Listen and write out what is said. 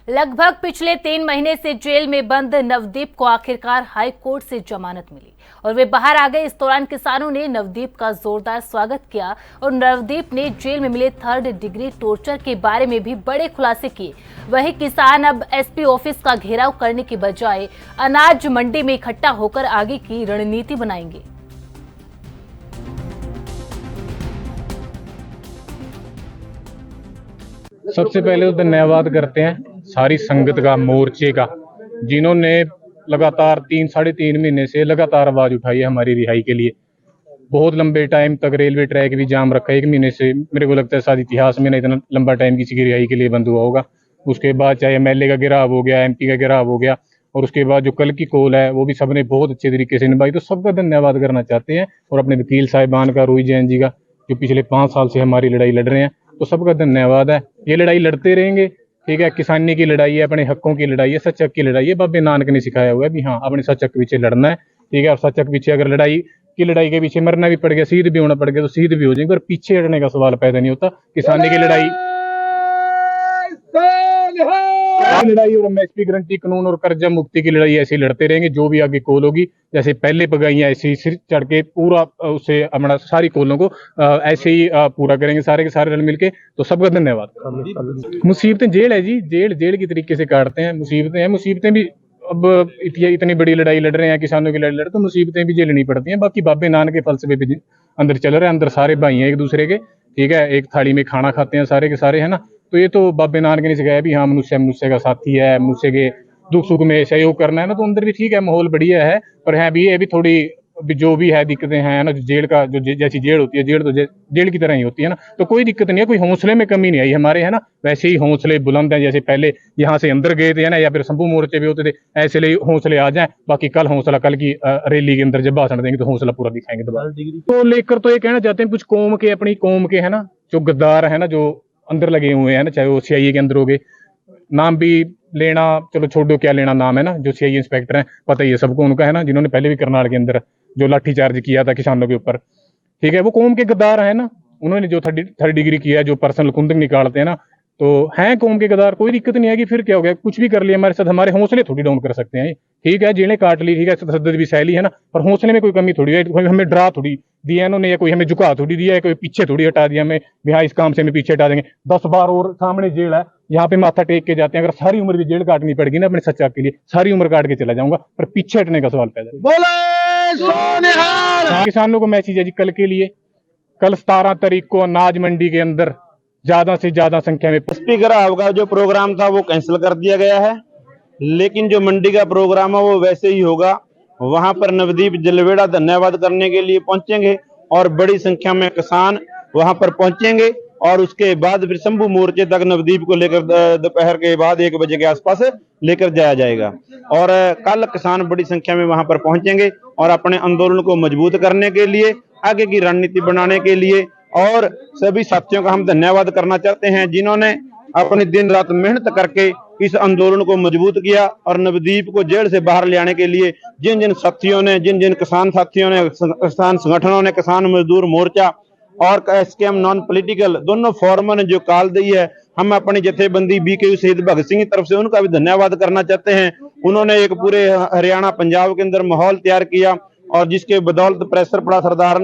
लगभग पिछले 3 महीने से जेल में बंद नवदीप को आखिरकार हाई कोर्ट से जमानत मिली और वे बाहर आ गए। इस दौरान किसानों ने नवदीप का जोरदार स्वागत किया और नवदीप ने जेल में मिले 3rd डिग्री टॉर्चर के बारे में भी बड़े खुलासे किए। वहीं किसान अब एसपी ऑफिस का घेराव करने की बजाय अनाज मंडी में इकट्ठा होकर आगे की रणनीति बनाएंगे। सबसे पहले तो धन्यवाद करते हैं सारी संगत का, मोर्चे का, जिन्होंने लगातार 3-3.5 महीने से लगातार आवाज उठाई है हमारी रिहाई के लिए। बहुत लंबे टाइम तक रेलवे ट्रैक भी जाम रखा है। 1 महीने से मेरे को लगता है शायद इतिहास में ना इतना लंबा टाइम किसी की रिहाई के लिए बंद हुआ होगा। उसके बाद चाहे एमएलए का गिराव हो गया, एमपी का गिराव हो गया, और उसके बाद जो कल की कॉल है वो भी सबने बहुत अच्छे तरीके से निभाई। तो सबका धन्यवाद करना चाहते हैं, और अपने वकील साहिबान का, रोहित जैन जी का, जो पिछले 5 साल से हमारी लड़ाई लड़ रहे हैं। तो सबका धन्यवाद है। ये लड़ाई लड़ते रहेंगे, ठीक है। किसानी की लड़ाई है, अपने हकों की लड़ाई है, सच हक की लड़ाई है। बाबे नानक ने सिखाया हुआ है भी हाँ, अपने सच हक के पीछे लड़ना है, ठीक है। और सच हक पीछे अगर लड़ाई के पीछे मरना भी पड़ गया, शहीद भी होना पड़ गया, तो शहीद भी हो जाएंगे, और पीछे हटने का सवाल पैदा नहीं होता। किसानी की लड़ाई और एमएसपी गारंटी कानून और कर्जा मुक्ति की लड़ाई ऐसे लड़ते रहेंगे। जो भी आगे कॉल होगी, जैसे पहले पगाइयां ऐसे ही सिर चढ़ के पूरा उससे अपना सारी कॉलों को ऐसे ही पूरा करेंगे, सारे के सारे रल मिलके। तो सबका धन्यवाद। मुसीबतें जेल है जी, जेल की तरीके से काटते हैं। मुसीबतें भी अब इतनी बड़ी लड़ाई लड़ रहे हैं, किसानों की लड़ाई लड़, तो मुसीबतें भी झेलनी पड़ती हैं। बाकी बाबे नानक के फलसफे पे अंदर चल रहे हैं। अंदर सारे भाई हैं एक दूसरे के, ठीक है। एक थाली में खाना खाते हैं सारे के सारे, है ना। तो ये तो बाबे नानक ने सिखाया भी हाँ, मनुष्य का साथी है, मनुष्य के दुख सुख में सहयोग करना है ना। तो अंदर भी ठीक है, माहौल बढ़िया है। पर है भी ये भी थोड़ी जो भी है दिक्कतें हैं ना। जेल का जो जैसी जेल होती है, जेल तो जेल की तरह ही होती है ना। तो कोई दिक्कत नहीं है, कोई हौसले में कमी नहीं आई हमारे, है ना। वैसे ही हौसले बुलंद हैं, जैसे पहले यहाँ से अंदर गए थे ना, या फिर शंभू मोर्चे भी होते थे, ऐसे ले हौसले आ जाएं। बाकी कल हौसला, कल की रैली के अंदर जब भाषण देंगे तो हौसला पूरा दिखाएंगे दोबारा। तो लेकर तो ये कहना चाहते हैं, कुछ कौम के, अपनी कौम के, है ना, जो गद्दार है ना, जो अंदर लगे हुए हैं ना, चाहे वो सीआईए के अंदर हो गए, नाम भी लेना चलो छोड़ो, क्या लेना नाम, है ना। जो सीआईए इंस्पेक्टर हैं, पता ही है सबको उनका, है ना, जिन्होंने पहले भी करनाल के अंदर जो लाठीचार्ज किया था किसानों के ऊपर, ठीक है। वो कौम के गद्दार है ना। उन्होंने जो 3rd डिग्री किया है, जो पर्सनल कुंदन निकालते हैं ना, तो हैं कौम के गद्दार। कोई दिक्कत नहीं आएगी। फिर क्या हो गया, कुछ भी कर लिया हमारे साथ, हमारे हौसले थोड़ी डाउन कर सकते हैं, ठीक है। जेलें काट ली, ठीक है, तशद्दुद भी सहली, है ना, पर हौसले में कोई कमी थोड़ी है। कोई हमें डरा थोड़ी दिया इन्होंने, या कोई हमें झुका थोड़ी दिया है, कोई पीछे थोड़ी हटा दिया हमें भी हाँ, इस काम से हमें पीछे हटा देंगे। 10 बार और सामने जेल है, यहाँ पे माथा टेक के जाते हैं। अगर सारी उम्र भी जेल काटनी पड़ेगी ना अपने सच्चा के लिए, सारी उम्र काट के चला जाऊंगा, पर पीछे हटने का सवाल पैदा। किसानों को मैसेज है जी कल के लिए। कल 17 तारीख को अनाज मंडी के अंदर ज्यादा से ज्यादा संख्या में स्पीकर का जो प्रोग्राम था वो कैंसिल कर दिया गया है, लेकिन जो मंडी का प्रोग्राम है वो वैसे ही होगा। वहां पर नवदीप जलवेड़ा धन्यवाद करने के लिए पहुंचेंगे और बड़ी संख्या में किसान वहां पर पहुंचेंगे, और उसके बाद फिर शंभू मोर्चे तक नवदीप को लेकर दोपहर के बाद 1 बजे के आसपास लेकर जाया जाएगा। और कल किसान बड़ी संख्या में वहां पर पहुंचेंगे और अपने आंदोलन को मजबूत करने के लिए, आगे की रणनीति बनाने के लिए। और सभी साथियों का हम धन्यवाद करना चाहते हैं जिन्होंने अपनी दिन रात मेहनत करके इस आंदोलन को मजबूत किया, और नवदीप को जेल से बाहर ले आने के लिए जिन जिन साथियों ने, जिन जिन किसान साथियों ने, किसान संगठनों ने, किसान मजदूर मोर्चा और एसकेएम नॉन पॉलिटिकल दोनों फोरमों ने जो कॉल दी है, हम अपनी जथेबंदी बीकेयू शहीद भगत सिंह की तरफ से उनका भी धन्यवाद करना चाहते हैं। उन्होंने एक पूरे हरियाणा पंजाब के अंदर माहौल तैयार किया, और जिसके बदौलत प्रेशर पड़ा सरदार